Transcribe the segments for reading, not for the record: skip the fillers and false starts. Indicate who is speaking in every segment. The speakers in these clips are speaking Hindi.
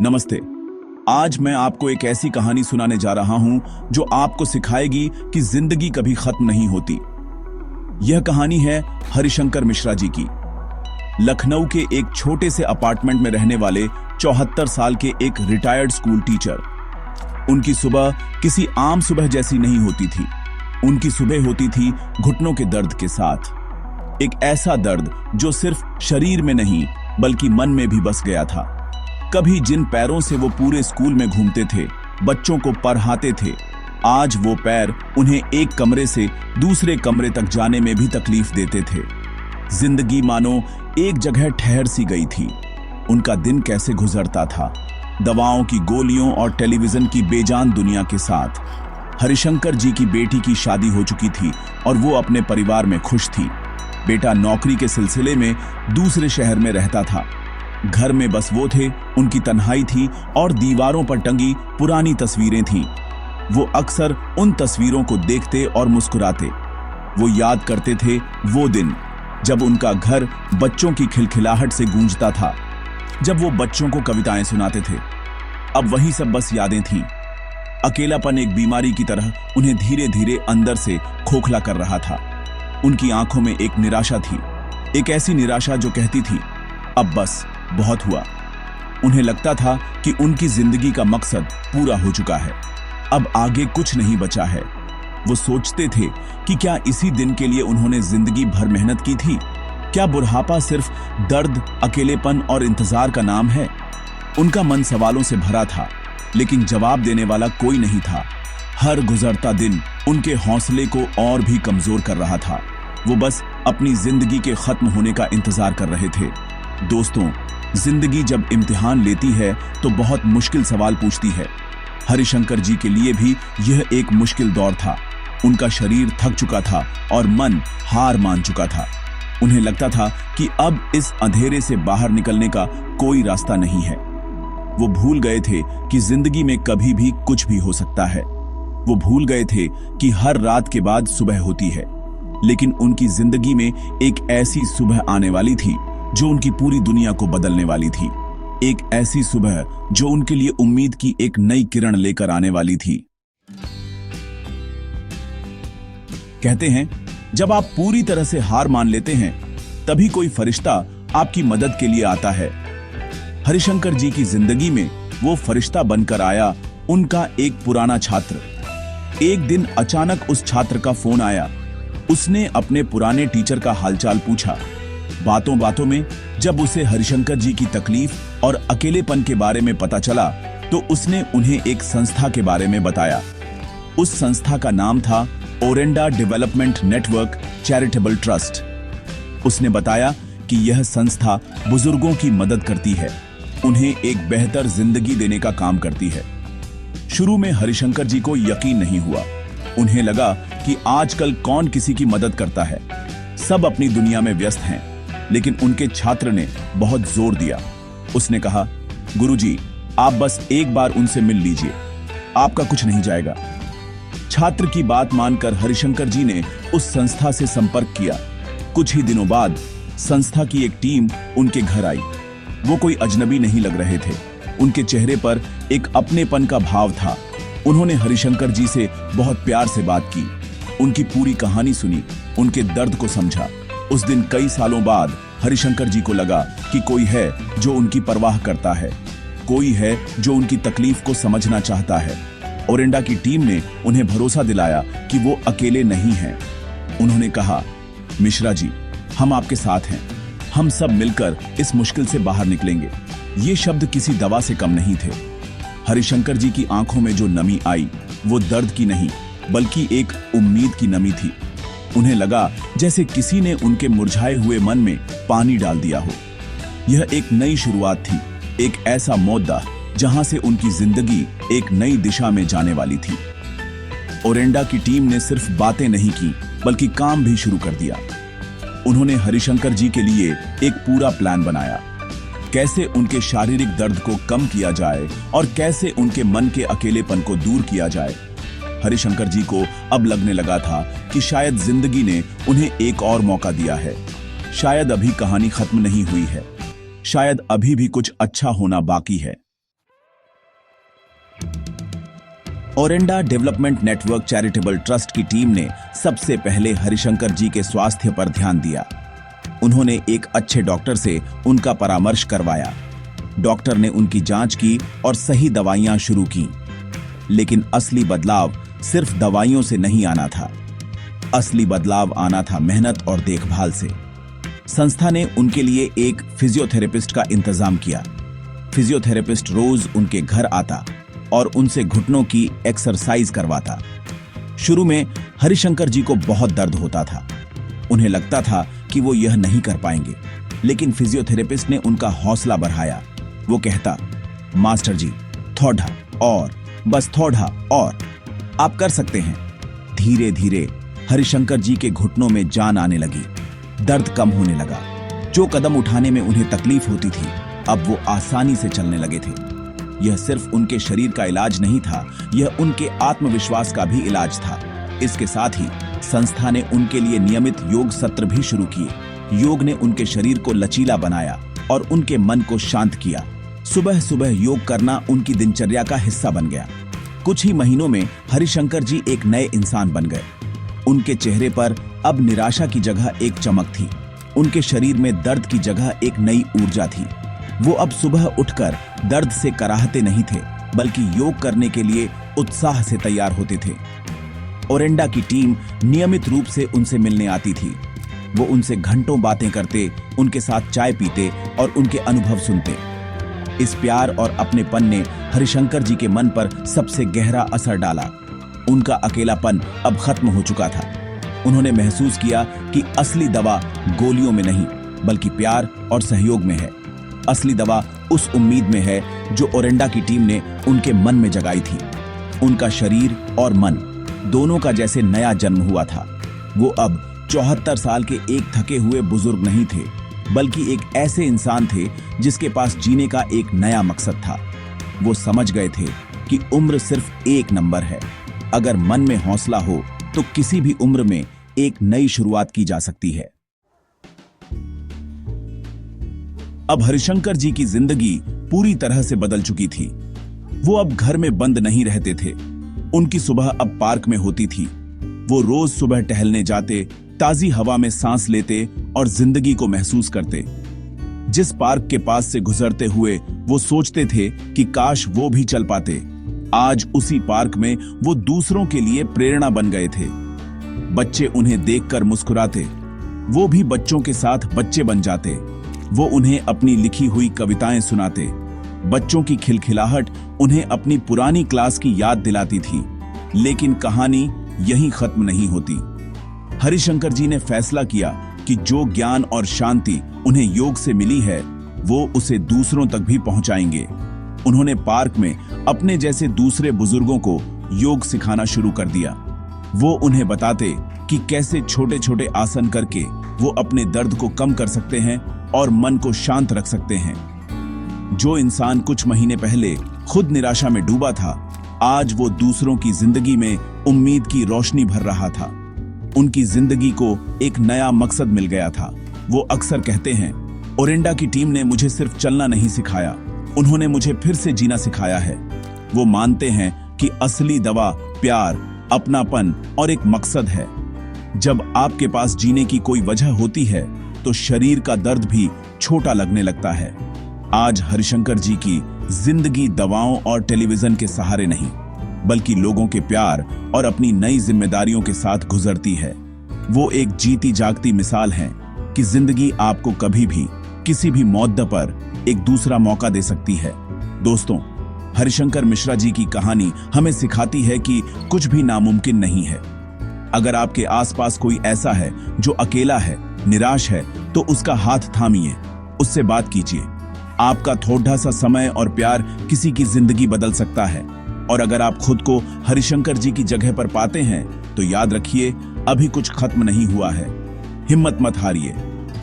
Speaker 1: नमस्ते। आज मैं आपको एक ऐसी कहानी सुनाने जा रहा हूं जो आपको सिखाएगी कि जिंदगी कभी खत्म नहीं होती। यह कहानी है हरिशंकर मिश्रा जी की। लखनऊ के एक छोटे से अपार्टमेंट में रहने वाले 74 साल के एक रिटायर्ड स्कूल टीचर। उनकी सुबह किसी आम सुबह जैसी नहीं होती थी। उनकी सुबह होती थी घुटनों के दर्द के साथ। एक ऐसा दर्द जो सिर्फ शरीर में नहीं बल्कि मन में भी बस गया था। कभी जिन पैरों से वो पूरे स्कूल में घूमते थे, बच्चों को पढ़ाते थे, आज वो पैर उन्हें एक कमरे से दूसरे कमरे तक जाने में भी तकलीफ देते थे। जिंदगी मानो एक जगह ठहर सी गई थी। उनका दिन कैसे गुजरता था, दवाओं की गोलियों और टेलीविजन की बेजान दुनिया के साथ। हरिशंकर जी की बेटी की शादी हो चुकी थी और वो अपने परिवार में खुश थी। बेटा नौकरी के सिलसिले में दूसरे शहर में रहता था। घर में बस वो थे, उनकी तन्हाई थी और दीवारों पर टंगी पुरानी तस्वीरें थीं। वो अक्सर उन तस्वीरों को देखते और मुस्कुराते। वो याद करते थे वो दिन जब उनका घर बच्चों की खिलखिलाहट से गूंजता था, जब वो बच्चों को कविताएं सुनाते थे। अब वही सब बस यादें थीं। अकेलापन एक बीमारी की तरह उन्हें धीरे धीरे अंदर से खोखला कर रहा था। उनकी आंखों में एक निराशा थी, एक ऐसी निराशा जो कहती थी अब बस बहुत हुआ। उन्हें लगता था कि उनकी जिंदगी का मकसद पूरा हो चुका है, अब आगे कुछ नहीं बचा है। वो सोचते थे कि क्या इसी दिन के लिए उन्होंने जिंदगी भर मेहनत की थी? क्या बुढ़ापा सिर्फ दर्द, अकेलेपन और इंतजार का नाम है? उनका मन सवालों से भरा था, लेकिन जवाब देने वाला कोई नहीं था। हर गुजरता दिन उनके हौसले को और भी कमजोर कर रहा था। वो बस अपनी जिंदगी के खत्म होने का इंतजार कर रहे थे। दोस्तों, जिंदगी जब इम्तिहान लेती है तो बहुत मुश्किल सवाल पूछती है। हरिशंकर जी के लिए भी यह एक मुश्किल दौर था। उनका शरीर थक चुका था और मन हार मान चुका था। उन्हें लगता था कि अब इस अंधेरे से बाहर निकलने का कोई रास्ता नहीं है। वो भूल गए थे कि जिंदगी में कभी भी कुछ भी हो सकता है। वो भूल गए थे कि हर रात के बाद सुबह होती है। लेकिन उनकी जिंदगी में एक ऐसी सुबह आने वाली थी जो उनकी पूरी दुनिया को बदलने वाली थी। एक ऐसी सुबह जो उनके लिए उम्मीद की एक नई किरण लेकर आने वाली थी। कहते हैं, जब आप पूरी तरह से हार मान लेते हैं तभी कोई फरिश्ता आपकी मदद के लिए आता है। हरिशंकर जी की जिंदगी में वो फरिश्ता बनकर आया उनका एक पुराना छात्र। एक दिन अचानक उस छात्र का फोन आया। उसने अपने पुराने टीचर का हालचाल पूछा। बातों बातों में जब उसे हरिशंकर जी की तकलीफ और अकेलेपन के बारे में पता चला तो उसने उन्हें एक संस्था के बारे में बताया। उस संस्था का नाम था oranda development network charitable trust. उसने बताया कि यह संस्था बुजुर्गों की मदद करती है, उन्हें एक बेहतर जिंदगी देने का काम करती है। शुरू में हरिशंकर जी को यकीन नहीं हुआ। उन्हें लगा कि आजकल कौन किसी की मदद करता है, सब अपनी दुनिया में व्यस्त हैं। लेकिन उनके छात्र ने बहुत जोर दिया। उसने कहा, गुरुजी, आप बस एक बार उनसे मिल लीजिए, आपका कुछ नहीं जाएगा। छात्र की बात मानकर हरिशंकर जी ने उस संस्था से संपर्क किया। कुछ ही दिनों बाद संस्था की एक टीम उनके घर आई। वो कोई अजनबी नहीं लग रहे थे। उनके चेहरे पर एक अपनेपन का भाव था। उन्होंने हरिशंकर जी से बहुत प्यार से बात की, उनकी पूरी कहानी सुनी, उनके दर्द को समझा। उस दिन कई सालों बाद हरिशंकर जी को लगा कि कोई है जो उनकी परवाह करता है, कोई है जो उनकी तकलीफ को समझना चाहता है। ओरेंडा की टीम ने उन्हें भरोसा दिलाया कि वो अकेले नहीं हैं। उन्होंने कहा, मिश्रा जी, हम आपके साथ हैं, हम सब मिलकर इस मुश्किल से बाहर निकलेंगे। ये शब्द किसी दवा से कम नहीं थे। हरिशंकर जी की आंखों में जो नमी आई वो दर्द की नहीं बल्कि एक उम्मीद की नमी थी। उन्हें लगा जैसे किसी ने उनके मुरझाए हुए मन में पानी डाल दिया हो। यह एक नई शुरुआत थी, एक ऐसा मोद्दा जहां से उनकी जिंदगी एक नई दिशा में जाने वाली थी। ओरेंडा की टीम ने सिर्फ बातें नहीं की बल्कि काम भी शुरू कर दिया। उन्होंने हरिशंकर जी के लिए एक पूरा प्लान बनाया, कैसे उनके शारीरिक दर्द को कम किया जाए और कैसे उनके मन के अकेलेपन को दूर किया जाए। हरिशंकर जी को अब लगने लगा था कि शायद जिंदगी ने उन्हें एक और मौका दिया है। शायद अभी कहानी खत्म नहीं हुई है, शायद अभी भी कुछ अच्छा होना बाकी है। Oranda development network charitable trust की टीम ने सबसे पहले हरिशंकर जी के स्वास्थ्य पर ध्यान दिया। उन्होंने एक अच्छे डॉक्टर से उनका परामर्श करवाया। डॉक्टर ने उनकी जांच की और सही दवाइयां शुरू की। लेकिन असली बदलाव सिर्फ दवाइयों से नहीं आना था। असली बदलाव आना था मेहनत और देखभाल से। संस्था ने उनके लिए एक फिजियोथेरेपिस्ट का इंतजाम किया। फिजियोथेरेपिस्ट रोज उनके घर आता और उनसे घुटनों की एक्सरसाइज करवाता। शुरू में हरिशंकर जी को बहुत दर्द होता था। उन्हें लगता था कि वो यह नहीं कर पाएंगे, लेकिन फिजियोथेरेपिस्ट ने उनका हौसला बढ़ाया। वो कहता, मास्टर जी, थोड़ा और, बस थोड़ा और, आप कर सकते हैं। धीरे धीरे हरिशंकर जी के घुटनों में जान आने लगी। दर्द कम होने लगा। जो कदम उठाने में उन्हें तकलीफ होती थी, अब वो आसानी से चलने लगे थे। यह सिर्फ उनके शरीर का इलाज नहीं था, यह उनके आत्मविश्वास का भी इलाज था। इसके साथ ही संस्था ने उनके लिए नियमित योग सत्र भी शुरू किए। योग ने उनके शरीर को लचीला बनाया और उनके मन को शांत किया। सुबह सुबह योग करना उनकी दिनचर्या का हिस्सा बन गया। कुछ ही महीनों में हरिशंकर जी एक नए इंसान बन गए। उनके चेहरे पर अब निराशा की जगह एक चमक थी। उनके शरीर में दर्द की जगह एक नई ऊर्जा थी। वो अब सुबह उठकर दर्द से कराहते नहीं थे, बल्कि योग करने के लिए उत्साह से तैयार होते थे। ओरेंडा की टीम नियमित रूप से उनसे मिलने आती थी। वो उनसे घंटों बातें करते, उनके साथ चाय पीते और उनके अनुभव सुनते। इस प्यार और अपनेपन ने हरिशंकर जी के मन पर सबसे गहरा असर डाला। उनका अकेलापन अब खत्म हो चुका था। उन्होंने महसूस किया कि असली दवा गोलियों में नहीं, बल्कि प्यार और सहयोग में है। असली दवा उस उम्मीद में है जो ओरेंडा की टीम ने उनके मन में जगाई थी। उनका शरीर और मन दोनों का जैसे नया जन्म हुआ था। वो अब 74 साल के एक थके हुए बुजुर्ग नहीं थे, बल्कि एक ऐसे इंसान थे जिसके पास जीने का एक नया मकसद था। वो समझ गए थे कि उम्र सिर्फ एक नंबर है। अगर मन में हौसला हो तो किसी भी उम्र में एक नई शुरुआत की जा सकती है। अब हरिशंकर जी की जिंदगी पूरी तरह से बदल चुकी थी। वो अब घर में बंद नहीं रहते थे। उनकी सुबह अब पार्क में होती थी। वो रोज सुबह टहलने जाते, ताजी हवा में सांस लेते और जिंदगी को महसूस करते। जिस पार्क के पास से गुजरते हुए वो सोचते थे कि काश वो भी चल पाते। आज उसी पार्क में वो दूसरों के लिए प्रेरणा बन गए थे। बच्चे उन्हें देखकर मुस्कुराते। वो भी बच्चों के साथ बच्चे बन जाते। वो उन्हें अपनी लिखी हुई कविताएं सुनाते। बच्चों की खिलखिलाहट उन्हें अपनी पुरानी क्लास की याद दिलाती थी। लेकिन कहानी यहीं खत्म नहीं होती। हरिशंकर जी ने फैसला किया कि जो ज्ञान और शांति उन्हें योग से मिली है, वो उसे दूसरों तक भी पहुंचाएंगे। उन्होंने पार्क में अपने जैसे दूसरे बुजुर्गों को योग सिखाना शुरू कर दिया। वो उन्हें बताते कि कैसे छोटे छोटे आसन करके वो अपने दर्द को कम कर सकते हैं और मन को शांत रख सकते हैं। जो इंसान कुछ महीने पहले खुद निराशा में डूबा था, आज वो दूसरों की जिंदगी में उम्मीद की रोशनी भर रहा था। उनकी जिंदगी को एक नया मकसद मिल गया था। वो अक्सर कहते हैं, ओरेंडा की टीम ने मुझे सिर्फ चलना नहीं सिखाया, उन्होंने मुझे फिर से जीना सिखाया है। वो मानते हैं कि असली दवा प्यार, अपनापन और एक मकसद है। जब आपके पास जीने की कोई वजह होती है तो शरीर का दर्द भी छोटा लगने लगता है। आज हरिशंकर जी की जिंदगी दवाओं और टेलीविजन के सहारे नहीं, बल्कि लोगों के प्यार और अपनी नई जिम्मेदारियों के साथ गुजरती है। वो एक जीती जागती मिसाल है कि जिंदगी आपको कभी भी किसी भी मौके पर एक दूसरा मौका दे सकती है। दोस्तों, हरिशंकर मिश्रा जी की कहानी हमें सिखाती है कि कुछ भी नामुमकिन नहीं है। अगर आपके आसपास कोई ऐसा है जो अकेला है, निराश है, तो उसका हाथ थामिए, उससे बात कीजिए। आपका थोड़ा सा समय और प्यार किसी की जिंदगी बदल सकता है। और अगर आप खुद को हरिशंकर जी की जगह पर पाते हैं तो याद रखिए, अभी कुछ खत्म नहीं हुआ है। हिम्मत मत हारिए,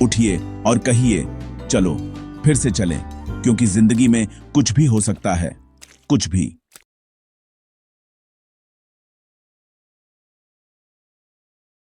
Speaker 1: उठिए और कहिए, चलो फिर से चलें, क्योंकि जिंदगी में कुछ भी हो सकता है, कुछ भी।